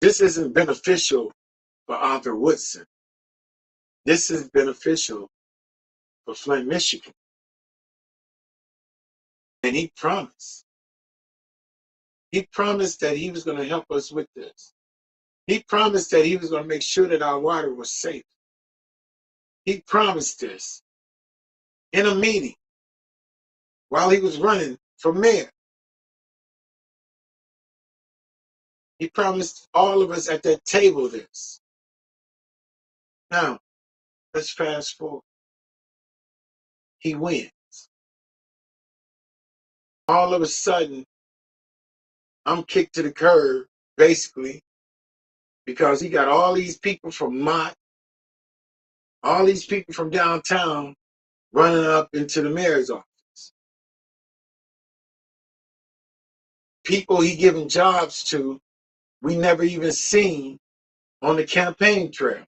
This isn't beneficial for Arthur Woodson. This is beneficial for Flint, Michigan. And he promised. He promised that he was going to help us with this. He promised that he was going to make sure that our water was safe. He promised this in a meeting while he was running for mayor. He promised all of us at that table this. Now, let's fast forward. He wins. All of a sudden, I'm kicked to the curb, basically, because he got all these people from Mott, all these people from downtown running up into the mayor's office. People he giving jobs to we never even seen on the campaign trail.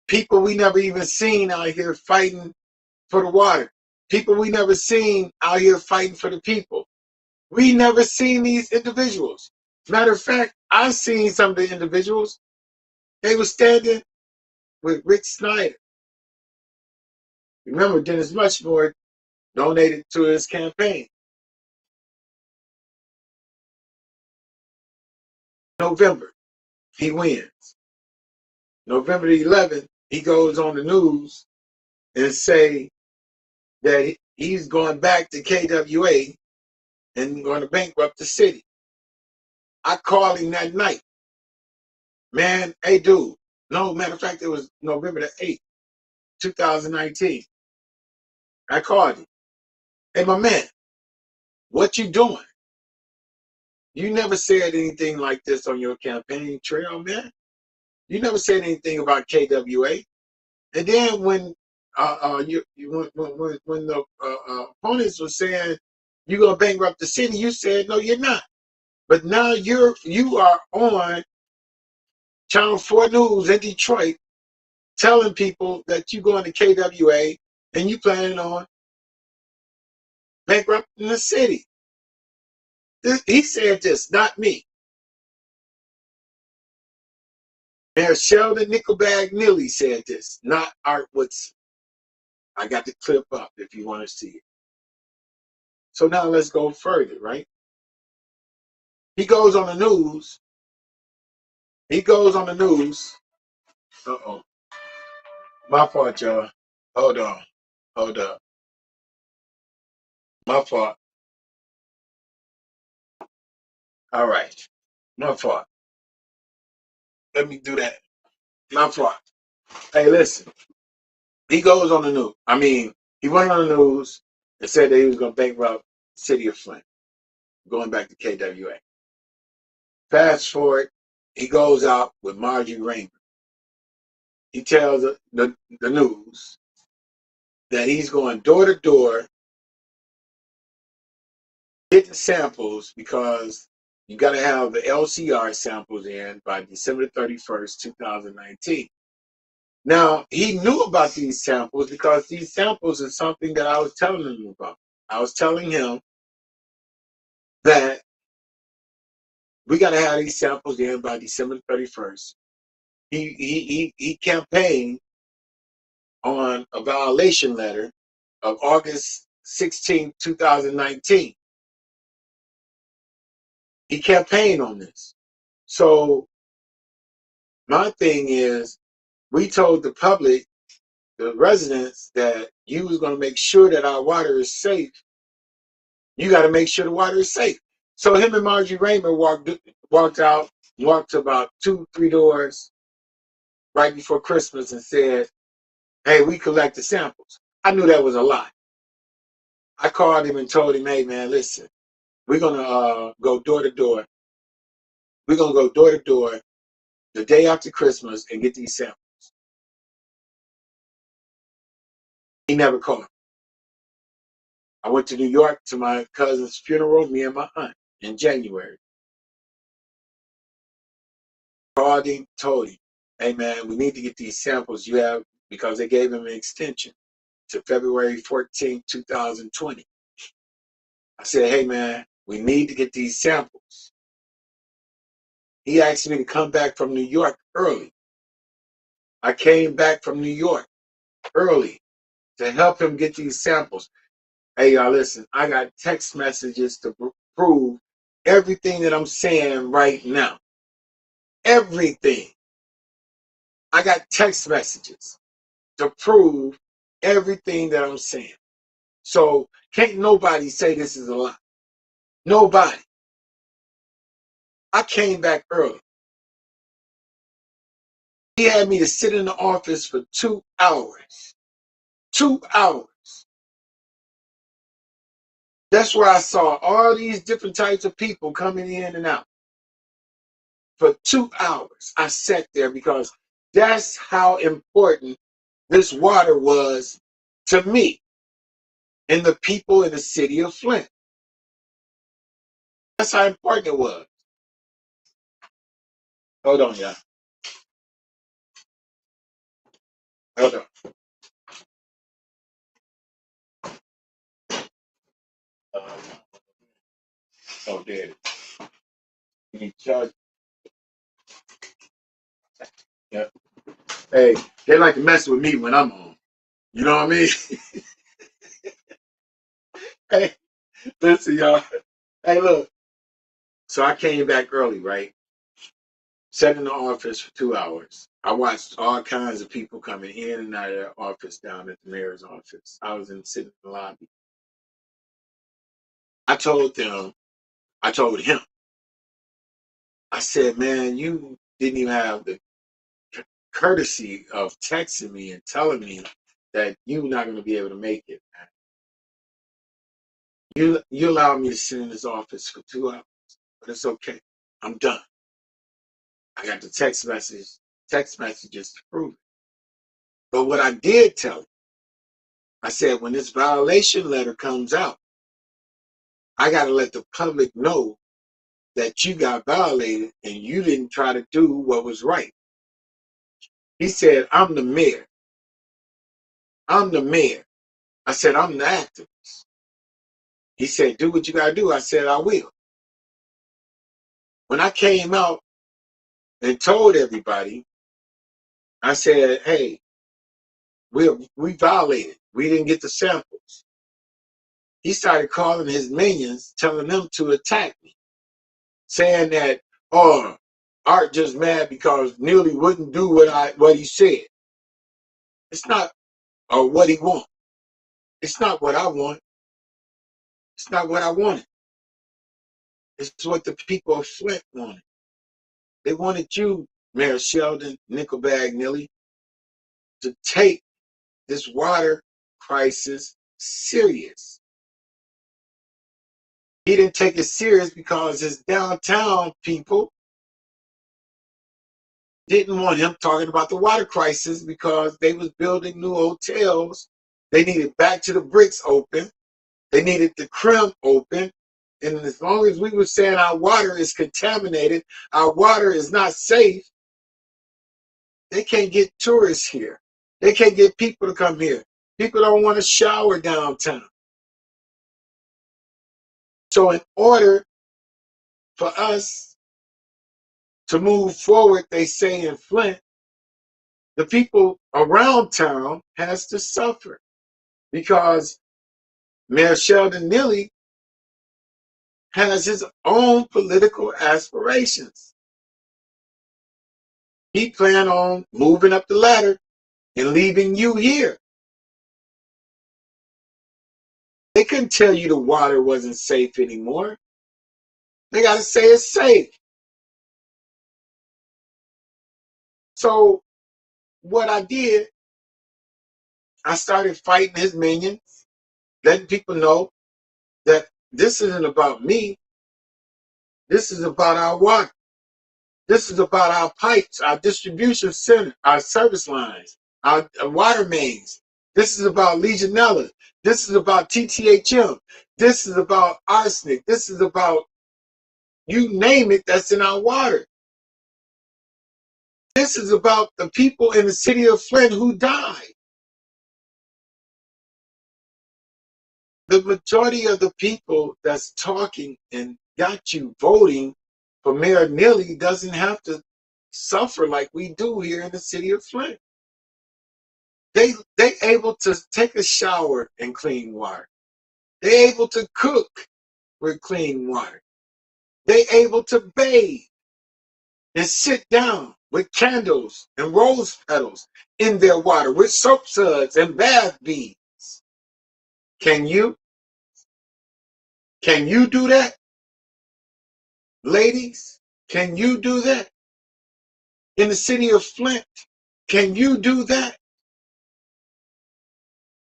People we never even seen out here fighting for the water. People we never seen out here fighting for the people. We never seen these individuals. Matter of fact, I've seen some of the individuals. They were standing with Rick Snyder. Remember, Dennis Muchmore donated to his campaign. November, he wins. November the 11th, he goes on the news and say that he's going back to KWA and going to bankrupt the city. I called him that night. Man, hey, dude. No, matter of fact, it was November the 8th, 2019. I called him. Hey, my man, what you doing? You never said anything like this on your campaign trail, man. You never said anything about KWA. And then when when the opponents were saying you're gonna bankrupt the city, you said no, you're not. But now you are on Channel 4 News in Detroit telling people that you're going to KWA and you planning on bankrupting the city. He said this, not me. Mayor Sheldon Nickelbag Neely said this, not Art Woodson. I got the clip up if you want to see it. So now let's go further, right? He goes on the news. Uh-oh. My fault, y'all. Hold on. Hold up. My fault. All right. My fault. Let me do that. My fault. Hey, listen. He goes on the news. He went on the news and said that he was going to bankrupt the city of Flint, going back to KWA. Fast forward, he goes out with Margie Raymer. He tells the news that he's going door to door, getting samples because you got to have the LCR samples in by December 31st, 2019. Now, he knew about these samples because these samples are something that I was telling him about. I was telling him that we got to have these samples in by December 31st. He campaigned on a violation letter of August 16, 2019. He campaigned on this. So my thing is, we told the public, the residents, that you was going to make sure that our water is safe. You got to make sure the water is safe. So him and Margie Raymer walked out, walked to about 2-3 doors right before Christmas and said, hey, we collected samples. I knew that was a lie. I called him and told him, hey, man, listen, we're going to go door to door. We're going to go door to door the day after Christmas and get these samples. He never called. I went to New York to my cousin's funeral, me and my aunt, in January. Called him, told him, hey, man, we need to get these samples you have, because they gave him an extension to February 14, 2020. I said, hey, man, we need to get these samples. He asked me to come back from New York early. I came back from New York early to help him get these samples. Hey, y'all, listen, I got text messages to prove everything that I'm saying right now. Everything. I got text messages to prove everything that I'm saying. So can't nobody say this is a lie. Nobody. I came back early. He had me to sit in the office for 2 hours. 2 hours. That's where I saw all these different types of people coming in and out. For 2 hours, I sat there because that's how important this water was to me and the people in the city of Flint. That's how important it was. Hold on, y'all. Hold on. Oh, there it is. You need to charge. Yeah. Hey, they like to mess with me when I'm on. You know what I mean? Hey, listen, y'all. Hey, look. So I came back early, right? Sat in the office for 2 hours. I watched all kinds of people coming in and out of their office down at the mayor's office. I was sitting in the lobby. I told him, I said, man, you didn't even have the courtesy of texting me and telling me that you're not going to be able to make it. You allowed me to sit in this office for 2 hours, but it's okay. I'm done. I got the text messages to prove it. But what I did tell him, I said, when this violation letter comes out, I got to let the public know that you got violated and you didn't try to do what was right. He said, I'm the mayor. I'm the mayor. I said, I'm the activist. He said, do what you got to do. I said, I will. When I came out and told everybody, I said, hey, we violated. We didn't get the samples. He started calling his minions, telling them to attack me, saying that, oh, Art just mad because Neely wouldn't do what he said. It's not what he wants. It's not what I want. It's not what I wanted. It's what the people of Flint wanted. They wanted you, Mayor Sheldon Nickelbag Neely, to take this water crisis serious. He didn't take it serious because his downtown people didn't want him talking about the water crisis because they was building new hotels. They needed Back to the Bricks open. They needed the Creme open. And as long as we were saying our water is contaminated, our water is not safe, they can't get tourists here. They can't get people to come here. People don't want to shower downtown. So in order for us to move forward, they say in Flint, the people around town has to suffer because Mayor Sheldon Neely has his own political aspirations. He planned on moving up the ladder and leaving you here. They couldn't tell you the water wasn't safe anymore. They got to say it's safe. So what I did, I started fighting his minions, letting people know that this isn't about me. This is about our water. This is about our pipes, our distribution center, our service lines, our water mains. This is about Legionella. This is about TTHM. This is about arsenic. This is about, you name it, that's in our water. This is about the people in the city of Flint who died. The majority of the people that's talking and got you voting But Mayor Neely doesn't have to suffer like we do here in the city of Flint. They able to take a shower in clean water. They able to cook with clean water. They able to bathe and sit down with candles and rose petals in their water with soap suds and bath beads. Can you? Can you do that? Ladies, can you do that? In the city of Flint, can you do that?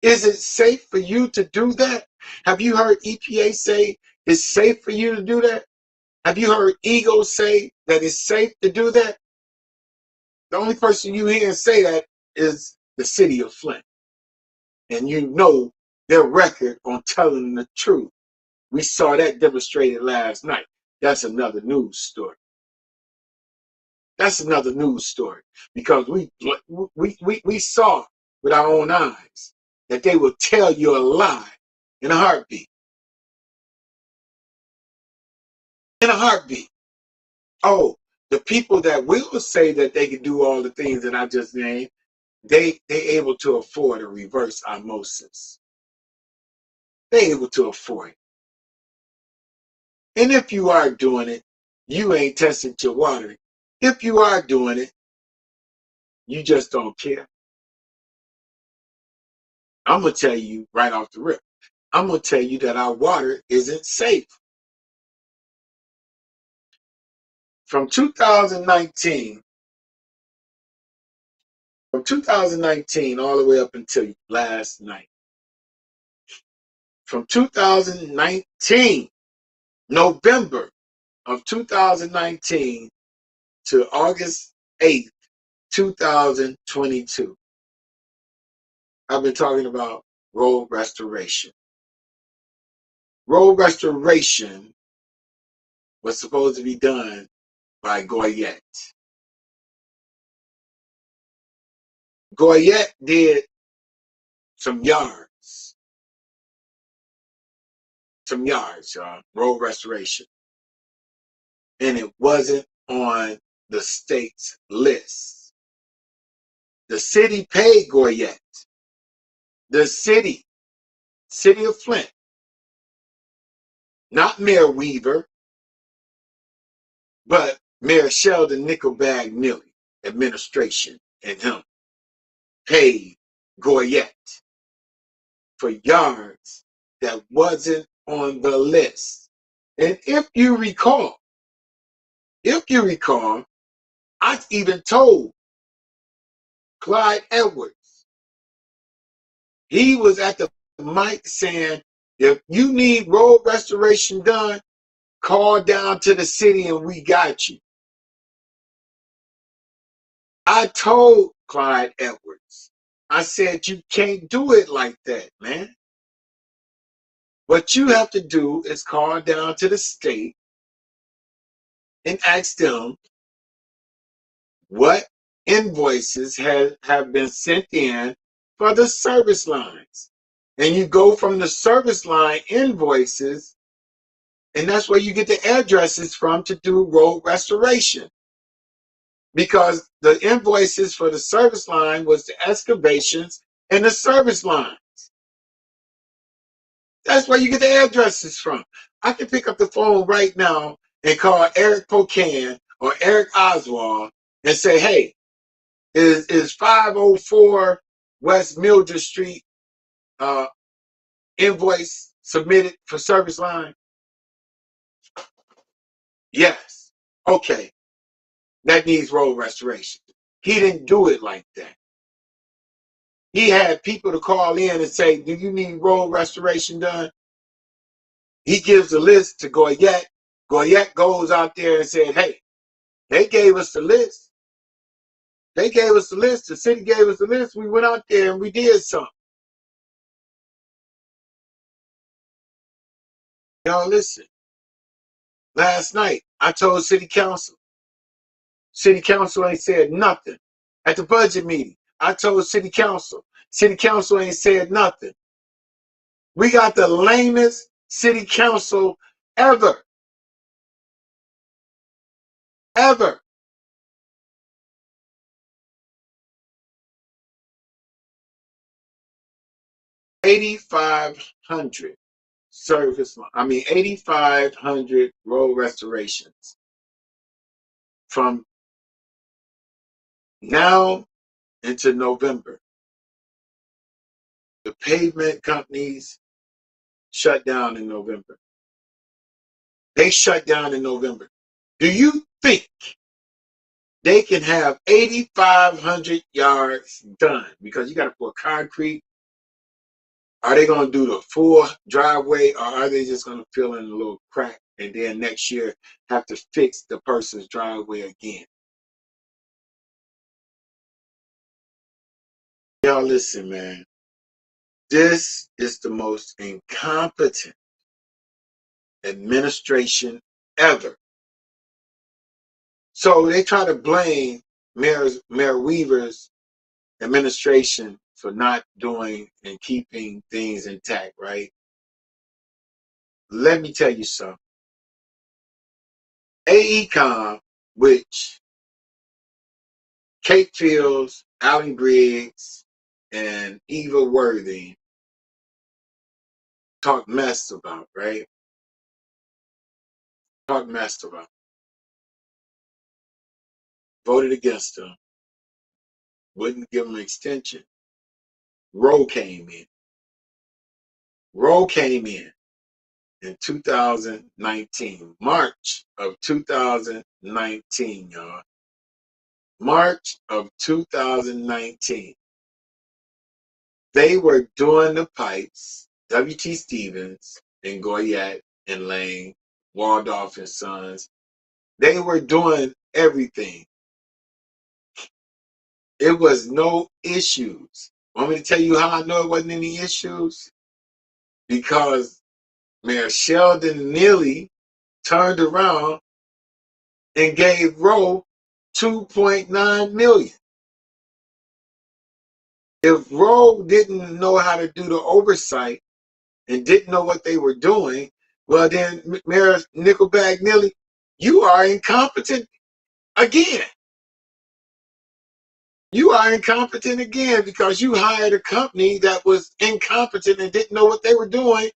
Is it safe for you to do that? Have you heard EPA say it's safe for you to do that? Have you heard Eagle say that it's safe to do that? The only person you hear say that is the city of Flint. And you know their record on telling the truth. We saw that demonstrated last night. That's another news story. That's another news story because we saw with our own eyes that they will tell you a lie in a heartbeat. In a heartbeat. Oh, the people that will say that they can do all the things that I just named, they able to afford a reverse osmosis. They able to afford it. And if you are doing it, you ain't tested your water. If you are doing it, you just don't care. I'm going to tell you right off the rip. I'm going to tell you that our water isn't safe. From 2019 all the way up until last night. From 2019, November of 2019 to August 8th, 2022. I've been talking about road restoration. Road restoration was supposed to be done by Goyette. Goyette did some yards, y'all, road restoration. And it wasn't on the state's list. The city paid Goyette. The city of Flint, not Mayor Weaver, but Mayor Sheldon Nickelbag Neely administration and him paid Goyette for yards that wasn't on the list. And if you recall, I even told Clyde Edwards, he was at the mic saying, if you need road restoration done, call down to the city and we got you. I told Clyde Edwards, I said, you can't do it like that, man. What you have to do is call down to the state and ask them what invoices have been sent in for the service lines. And you go from the service line invoices, and that's where you get the addresses from to do road restoration. Because the invoices for the service line was the excavations and the service lines. That's where you get the addresses from. I can pick up the phone right now and call Eric Pocan or Eric Oswald and say, hey, is 504 West Mildred Street invoice submitted for service line? Yes. Okay. That needs road restoration. He didn't do it like that. He had people to call in and say, do you need road restoration done? He gives the list to Goyette. Goyette goes out there and said, hey, they gave us the list. They gave us the list. The city gave us the list. We went out there and we did something. Y'all listen. Last night, I told city council. City council ain't said nothing. At the budget meeting, I told city council. City council ain't said nothing. We got the lamest city council ever. ever. $8,500 $8,500 road restorations from now into November. The pavement companies shut down in November. They shut down in November. Do you think they can have 8,500 yards done? Because you got to pour concrete. Are they going to do the full driveway, or are they just going to fill in a little crack and then next year have to fix the person's driveway again? Y'all listen, man. This is the most incompetent administration ever. So they try to blame Mayor Weaver's administration for not doing and keeping things intact, right? Let me tell you something. AECOM, which Kate Fields, Alan Griggs, and Eva Worthing talk mess about, right? Talk mess about. Voted against them. Wouldn't give them an extension. Roe came in. Roe came in 2019, March of 2019, y'all. March of 2019. They were doing the pipes, W.T. Stevens and Goyette and Lane, Waldorf and Sons. They were doing everything. It was no issues. Want me to tell you how I know it wasn't any issues? Because Mayor Sheldon Neely turned around and gave Roe $2.9 million. If Roe didn't know how to do the oversight and didn't know what they were doing, well then, Mayor Nickelback Neely, you are incompetent again. You are incompetent again because you hired a company that was incompetent and didn't know what they were doing,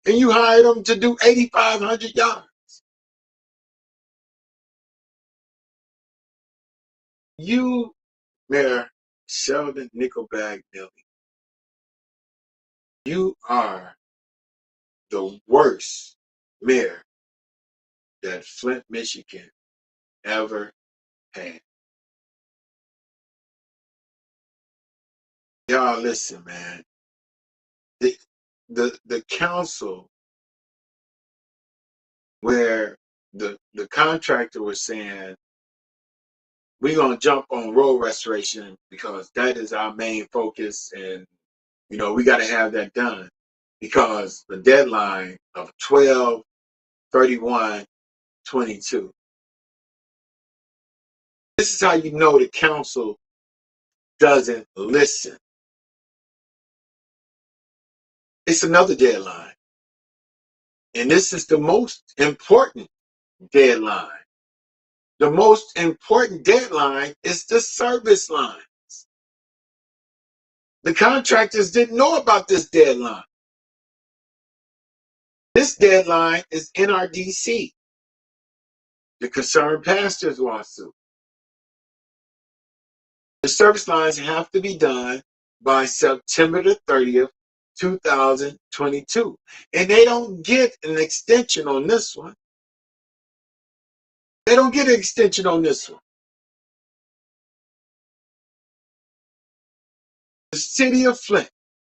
and you hired them to do 8,500 yards. You, Mayor Sheldon Nickelback Neely, you are the worst mayor that Flint, Michigan ever had. Y'all listen, man. The council where the contractor was saying, we're gonna jump on road restoration because that is our main focus, and we gotta have that done because the deadline of 12/31/22. This is how you know the council doesn't listen. It's another deadline. And this is the most important deadline. The most important deadline is the service lines. The contractors didn't know about this deadline. This deadline is NRDC, the Concerned Pastors lawsuit. The service lines have to be done by September the 30th, 2022. And they don't get an extension on this one. They don't get an extension on this one. The city of Flint,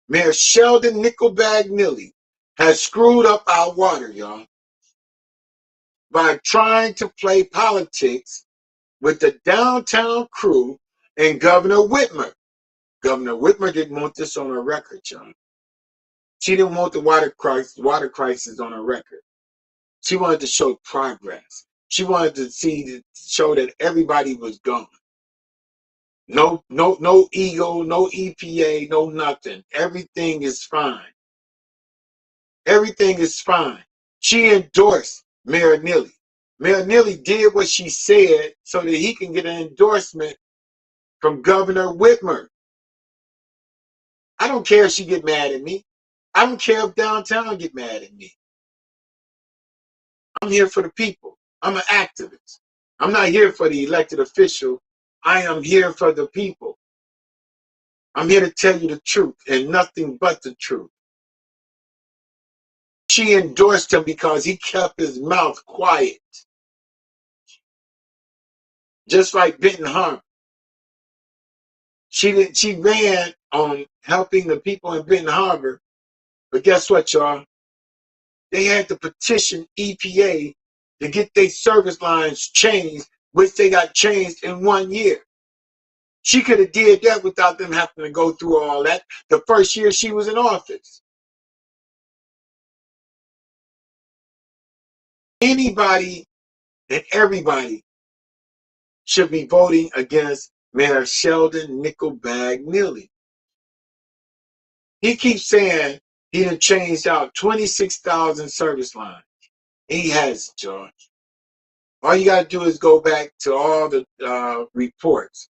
Mayor Sheldon Nickelback Neely, has screwed up our water, y'all, by trying to play politics with the downtown crew and Governor Whitmer. Governor Whitmer didn't want this on her record, y'all. She didn't want the water crisis on her record. She wanted to show progress. She wanted to show that everybody was gone. No ego, no EPA, no nothing. Everything is fine. Everything is fine. She endorsed Mayor Neely. Mayor Neely did what she said so that he can get an endorsement from Governor Whitmer. I don't care if she get mad at me. I don't care if downtown get mad at me. I'm here for the people. I'm an activist. I'm not here for the elected official. I am here for the people. I'm here to tell you the truth and nothing but the truth. She endorsed him because he kept his mouth quiet. Just like Benton Harbor. She ran on helping the people in Benton Harbor, but guess what, y'all? They had to petition EPA to get their service lines changed, which they got changed in 1 year. She could have did that without them having to go through all that the first year she was in office. Anybody and everybody should be voting against Mayor Sheldon Nickelbag Neely. He keeps saying he done changed out 26,000 service lines. He has, George. All you gotta do is go back to all the reports.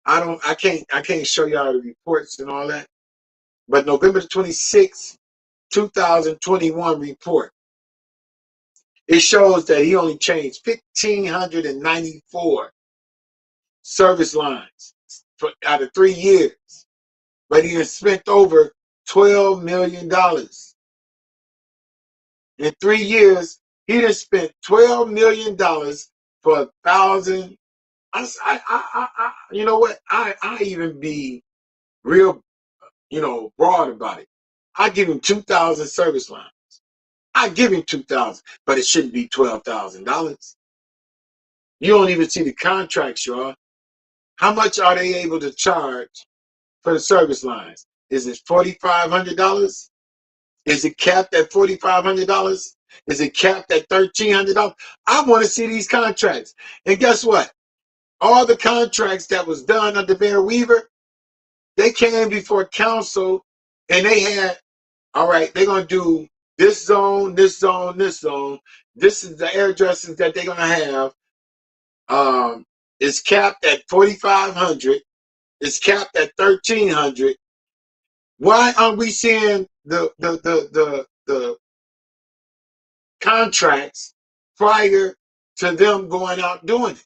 I can't show y'all the reports and all that. But November 26th, 2021 report, it shows that he only changed 1,594 service lines out of 3 years. But he has spent over $12 million. In 3 years, he has spent $12 million for 1,000. You know what? I even be real, broad about it. I give him 2,000 service lines. I give him 2,000, but it shouldn't be $12,000. You don't even see the contracts, y'all. How much are they able to charge for the service lines? Is it $4,500? Is it capped at $4,500? Is it capped at $1,300? I want to see these contracts. And guess what? All the contracts that was done under Mayor Weaver, they came before council and they had, all right, they're going to do this zone, this zone, this zone. This is the addresses that they're going to have. It's capped at 4,500. It's capped at 1,300. Why aren't we seeing the contracts prior to them going out doing it?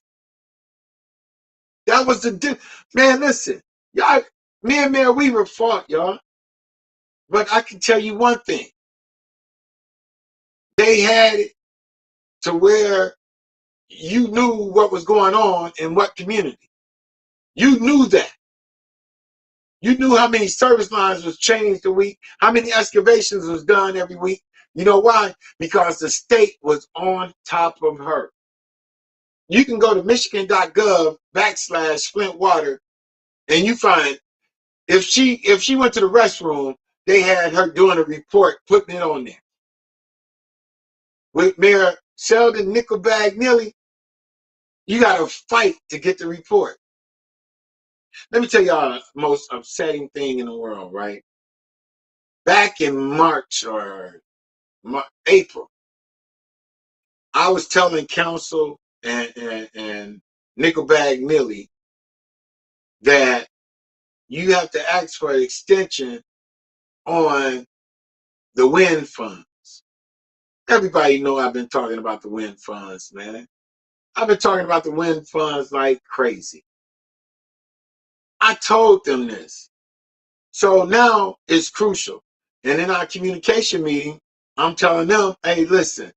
That was the man. Listen, y'all. Me and Mayor Weaver fought, y'all. But I can tell you one thing: they had it to where you knew what was going on in what community. You knew that. You knew how many service lines was changed a week, how many excavations was done every week. You know why? Because the state was on top of her. You can go to michigan.gov/Flint Water and you find if she went to the restroom, they had her doing a report, putting it on there. With Mayor Sheldon Nickelbag Neely, you got to fight to get the report. Let me tell y'all the most upsetting thing in the world, right? Back in March or April, I was telling council and Nickelbag Neely that you have to ask for an extension on the wind funds. Everybody know I've been talking about the wind funds, man. I've been talking about the wind funds like crazy. I told them this. So now it's crucial. And in our communication meeting, I'm telling them, hey, listen,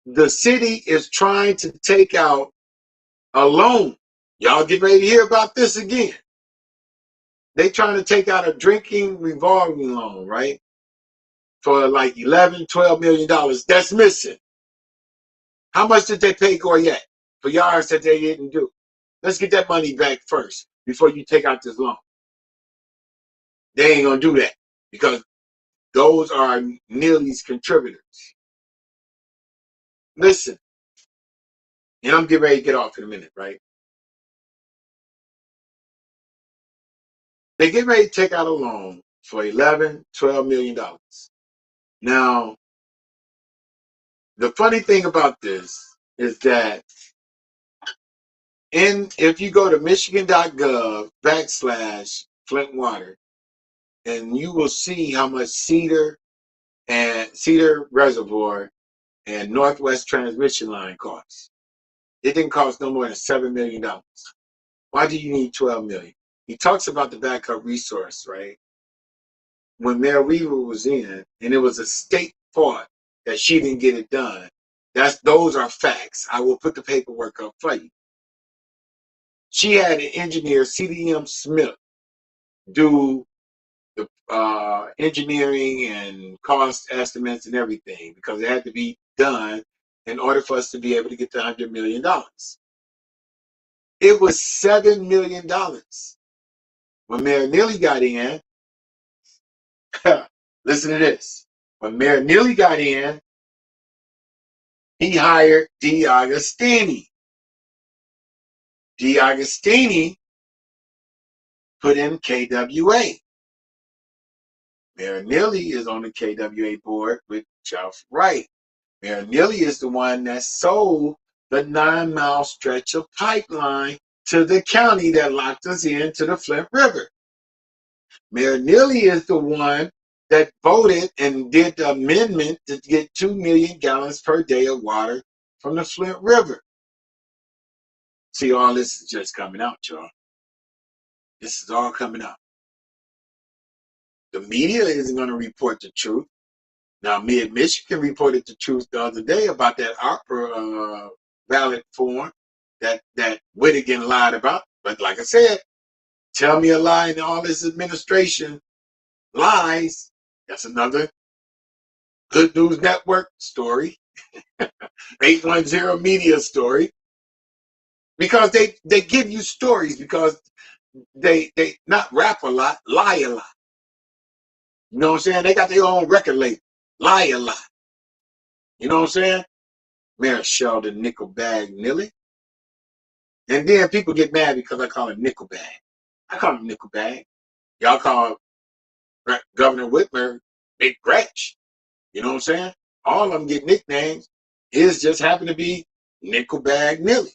the city is trying to take out a loan. Y'all get ready to hear about this again. They trying to take out a drinking revolving loan, right? For like $11, $12 million. That's missing. How much did they pay Goyette for yards that they didn't do? Let's get that money back first before you take out this loan. They ain't gonna do that because those are Neely's contributors. Listen, and I'm getting ready to get off in a minute, right? They get ready to take out a loan for $11, $12 million. Now, the funny thing about this is that if you go to michigan.gov/Flint water, and you will see how much Cedar Reservoir and Northwest Transmission Line costs. It didn't cost no more than $7 million. Why do you need $12 million? He talks about the backup resource, right? When Mayor Weaver was in, and it was a state fault that she didn't get it done. Those are facts. I will put the paperwork up for you. She had an engineer, CDM Smith, do the engineering and cost estimates and everything, because it had to be done in order for us to be able to get the $100 million. It was $7 million. When Mayor Neely got in, listen to this. When Mayor Neely got in, he hired D'Agostini. D'Agostini put in KWA. Mayor Neely is on the KWA board with Jeff Wright. Mayor Neely is the one that sold the 9-mile stretch of pipeline to the county that locked us into the Flint River. Mayor Neely is the one that voted and did the amendment to get 2 million gallons per day of water from the Flint River. See, all this is just coming out, y'all. This is all coming out. The media isn't going to report the truth. Now, Mid-Michigan reported the truth the other day about that opera ballot form that Whittigan lied about. But like I said, tell me a lie and all this administration lies. That's another Good News Network story. 810 Media story. Because they give you stories because they not rap a lot, lie a lot. You know what I'm saying? They got their own record label. Lie a lot. You know what I'm saying? Mayor Sheldon Nickelbag Neely. And then people get mad because I call him Nickelbag. I call him Nickelbag. Y'all call Governor Whitmer Big Gretch. You know what I'm saying? All of them get nicknames. His just happen to be Nickelbag Neely.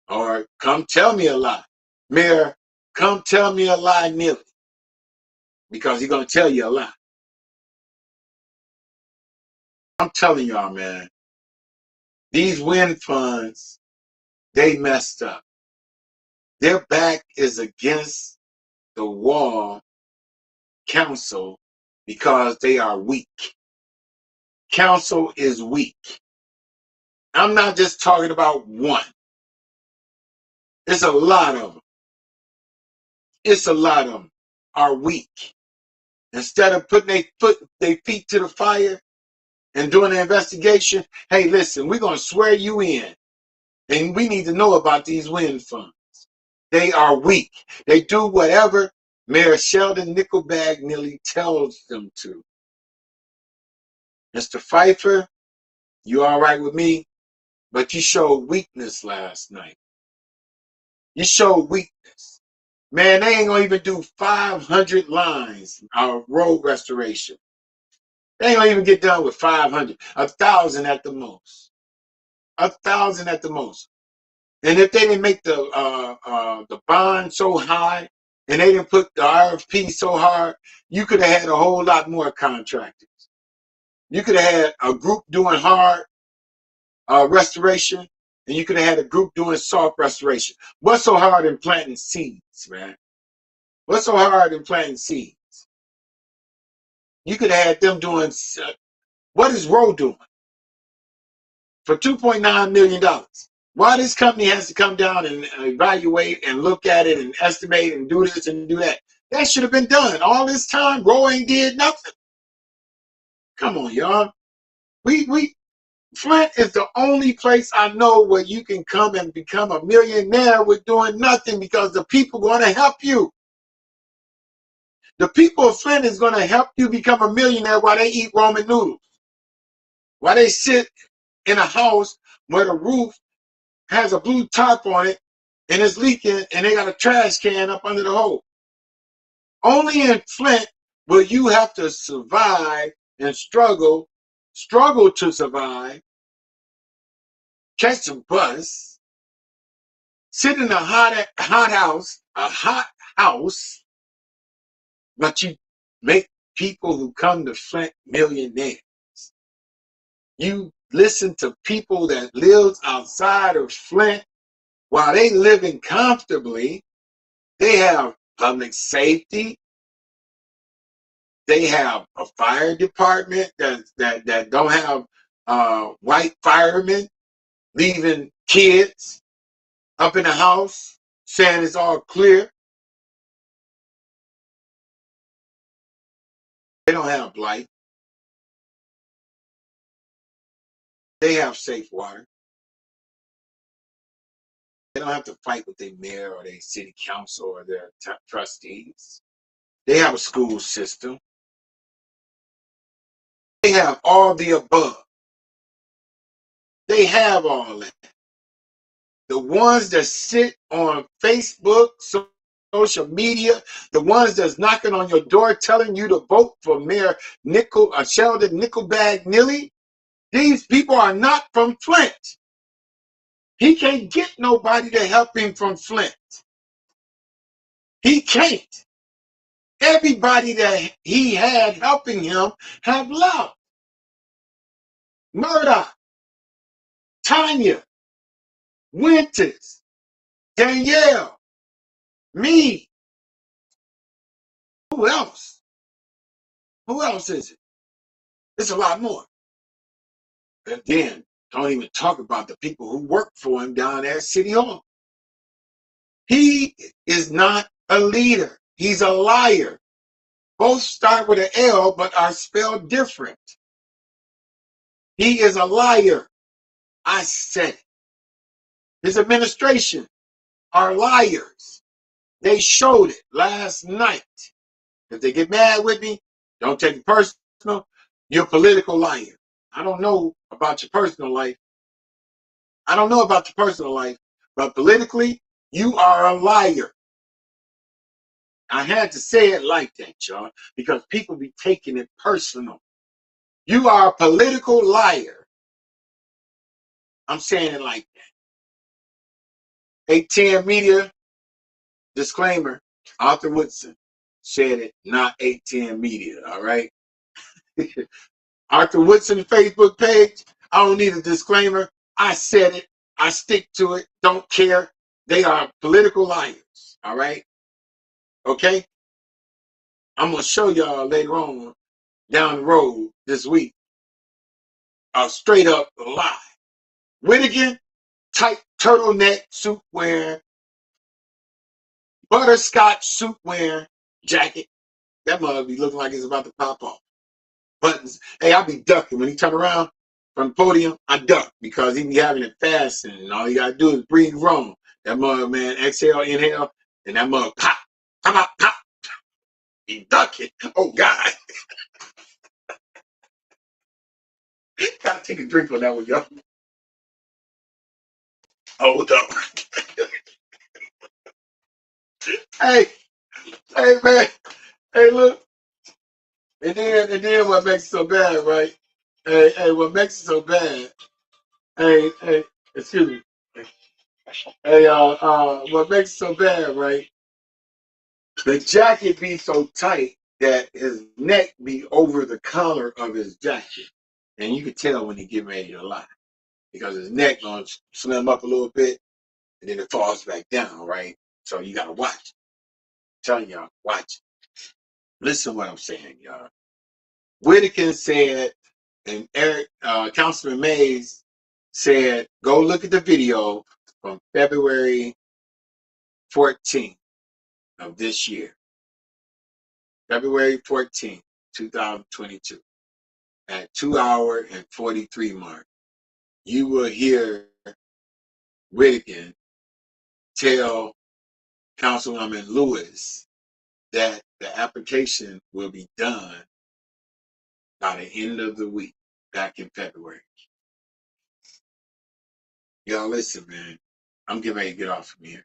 Or Come Tell Me a Lie. Mayor, Come Tell Me a Lie Neely. Because he's going to tell you a lie. I'm telling y'all, man, these wind funds, they messed up. Their back is against the wall, council, because they are weak. Council is weak. I'm not just talking about one. It's a lot of them. It's a lot of them are weak. Instead of putting their feet to the fire and doing an investigation, hey, listen, we're going to swear you in. And we need to know about these wind funds. They are weak. They do whatever Mayor Sheldon Nickelbag Neely tells them to. Mr. Pfeiffer, you all right with me? But you showed weakness last night. You showed weakness. Man, they ain't going to even do 500 lines of road restoration. They ain't going to even get done with 500. 1,000 at the most. 1,000 at the most. And if they didn't make the bond so high and they didn't put the RFP so hard, you could have had a whole lot more contractors. You could have had a group doing hard restoration, and you could have had a group doing soft restoration. What's so hard in planting seeds, man? What's so hard in planting seeds? You could have had them doing, what is Roe doing for $2.9 million? Why this company has to come down and evaluate and look at it and estimate and do this and do that? That should have been done. All this time, Roe ain't did nothing. Come on, y'all. Flint is the only place I know where you can come and become a millionaire with doing nothing because the people are going to help you. The people of Flint is going to help you become a millionaire while they eat ramen noodles. While they sit in a house where the roof has a blue top on it and it's leaking and they got a trash can up under the hole. Only in Flint will you have to survive and struggle to survive catch a bus, sit in a hot house, but you make people who come to Flint millionaires. You listen to people that live outside of Flint while they living comfortably. They have public safety. They have a fire department that don't have white firemen leaving kids up in the house saying it's all clear. They don't have blight. They have safe water. They don't have to fight with their mayor or their city council or their trustees. They have a school system. They have all the above. They have all that. The ones that sit on Facebook, social media, the ones that's knocking on your door telling you to vote for Mayor Sheldon Nickelbag Nilly, these people are not from Flint. He can't get nobody to help him from Flint. He can't. Everybody that he had helping him have left. Murdoch, Tanya, Winters, Danielle, me. Who else? Who else is it? It's a lot more. And then, don't even talk about the people who work for him down at City Hall. He is not a leader. He's a liar. Both start with an L, but are spelled different. He is a liar. I said it. His administration are liars. They showed it last night. If they get mad with me, don't take it personal. You're a political liar. I don't know about your personal life. But politically, you are a liar. I had to say it like that, y'all, because people be taking it personal. You are a political liar. I'm saying it like that. 810 Media, disclaimer, Arthur Woodson said it, not 810 Media, all right? Arthur Woodson Facebook page, I don't need a disclaimer. I said it. I stick to it. Don't care. They are political liars, all right? Okay? I'm going to show y'all later on down the road this week a straight up lie. Whittigan, tight turtleneck suit wearing, butterscotch suit wearing jacket. That mug be looking like it's about to pop off. Buttons. Hey, I'll be ducking. When he turn around from the podium, I duck because he be having it fast and all you got to do is breathe wrong. That mug, man, exhale, inhale, and that mug pop. Pop, pop, pop. He ducking. Oh, God. Gotta take a drink on that one, y'all. Hold up. Hey, man. Hey, look. And then what makes it so bad, right? Hey, what makes it so bad? Hey, excuse me. Hey, what makes it so bad, right? The jacket be so tight that his neck be over the collar of his jacket. And you can tell when he get ready to lie. Because his neck gonna slim up a little bit and then it falls back down, right? So you gotta watch. I'm telling y'all, watch. Listen to what I'm saying, y'all. Whitaker said, and Councilman Mays said, go look at the video from February 14th of this year. February 14th, 2022. At 2 hours and 43 mark, you will hear Whitaker tell Councilwoman Lewis that the application will be done by the end of the week, back in February. Y'all listen, man. I'm getting ready to get off from here.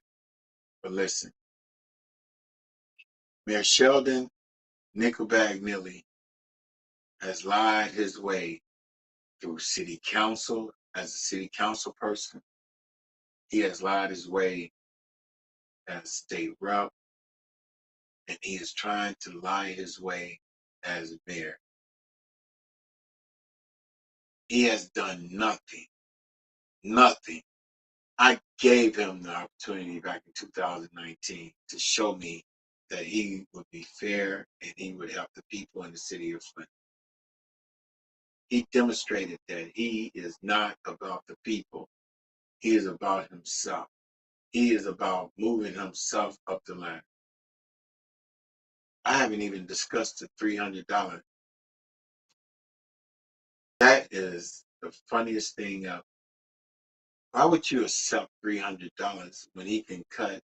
But listen. Mayor Sheldon Nickelbag Nilly has lied his way through city council as a city council person. He has lied his way as state rep, and he is trying to lie his way as mayor. He has done nothing. Nothing. I gave him the opportunity back in 2019 to show me that he would be fair and he would help the people in the city of Flint. He demonstrated that he is not about the people. He is about himself. He is about moving himself up the ladder. I haven't even discussed the $300. That is the funniest thing ever. Why would you accept $300 when he can cut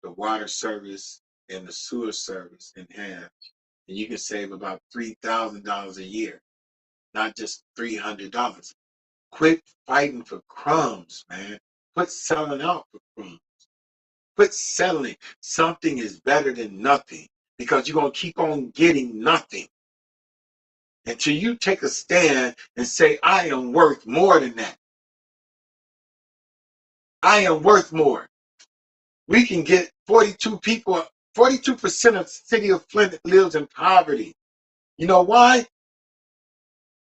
the water service and the sewer service in half, and you can save about $3,000 a year, not just $300? Quit fighting for crumbs, man. Quit selling out for crumbs. Quit settling. Something is better than nothing, because you're going to keep on getting nothing until you take a stand and say, I am worth more than that. I am worth more. We can get 42 people, 42% of the city of Flint lives in poverty. You know why?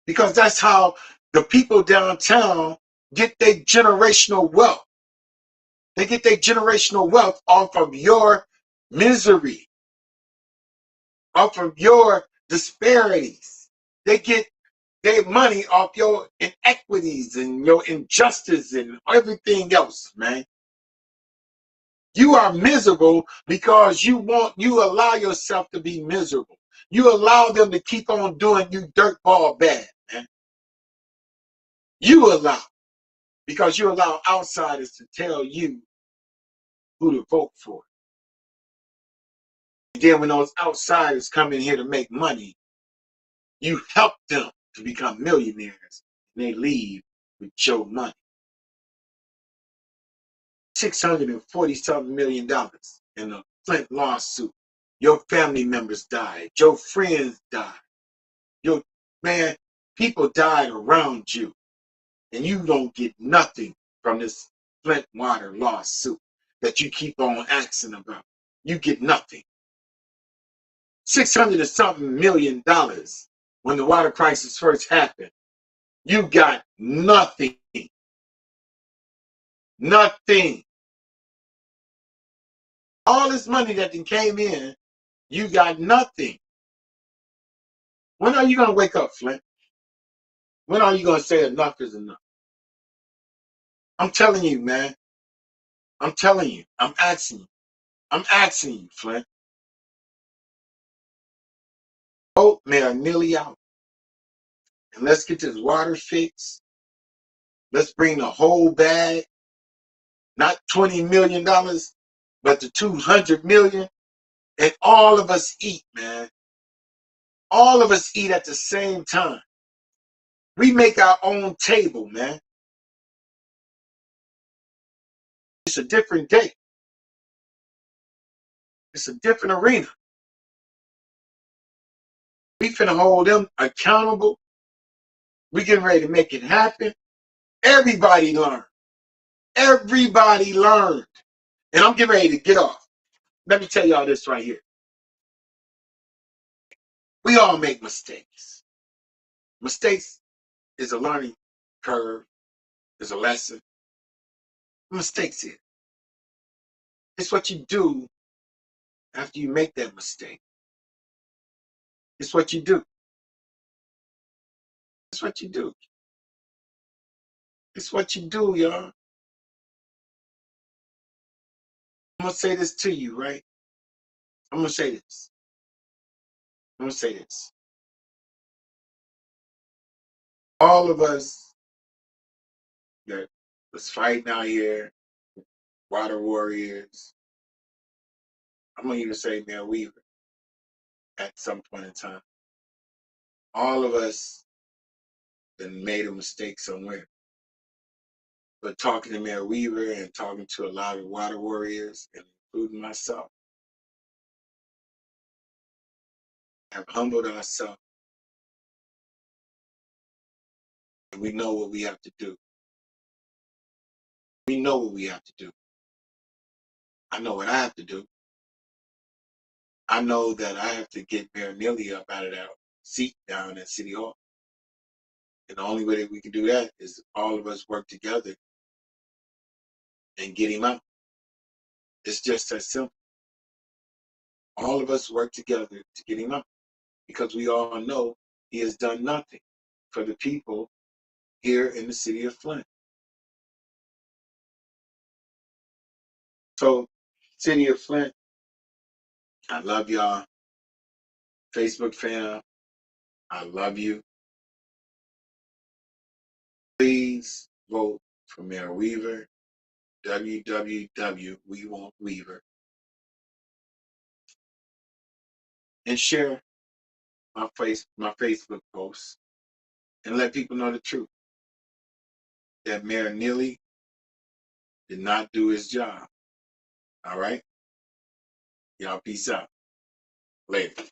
Because that's how the people downtown get their generational wealth. They get their generational wealth off of your misery, off of your disparities. They get their money off your inequities and your injustice and everything else, man. You are miserable because you allow yourself to be miserable. You allow them to keep on doing you dirtball bad, man. You allow, because you allow outsiders to tell you who to vote for. And then when those outsiders come in here to make money, you help them to become millionaires, and they leave with your money. $640-something million in a Flint lawsuit. Your family members died. Your friends died. Man, people died around you, and you don't get nothing from this Flint water lawsuit that you keep on asking about. You get nothing. $600-something million when the water crisis first happened. You got nothing. Nothing. All this money that came in, you got nothing. When are you going to wake up, Flint? When are you going to say enough is enough? I'm telling you, man. I'm telling you. I'm asking you. I'm asking you, Flint. Vote Mayor Neely out. And let's get this water fixed. Let's bring the whole bag. Not $20 million, but the $200 million. And all of us eat, man. All of us eat at the same time. We make our own table, man. It's a different day. It's a different arena. We finna hold them accountable. We getting ready to make it happen. Everybody learned. Everybody learned. And I'm getting ready to get off. Let me tell y'all this right here. We all make mistakes. Mistakes is a learning curve, is a lesson. Mistakes is. It's what you do after you make that mistake. It's what you do. It's what you do. It's what you do, y'all. I'm going to say this to you, right? I'm going to say this. I'm going to say this. All of us that was fighting out here, water warriors, I'm going to even say Mayor Weaver at some point in time. All of us that made a mistake somewhere. But talking to Mayor Weaver and talking to a lot of water warriors, and including myself, have humbled ourselves. And we know what we have to do. We know what we have to do. I know what I have to do. I know that I have to get Mayor Neely up out of that seat down at City Hall. And the only way that we can do that is all of us work together and get him out. It's just that simple. All of us work together to get him out, because we all know he has done nothing for the people here in the city of Flint. So, city of Flint, I love y'all. Facebook fam, I love you. Please vote for Mayor Weaver. www. We Want Weaver. And share my Facebook posts and let people know the truth. That Mayor Neely did not do his job. All right? Y'all peace out. Later.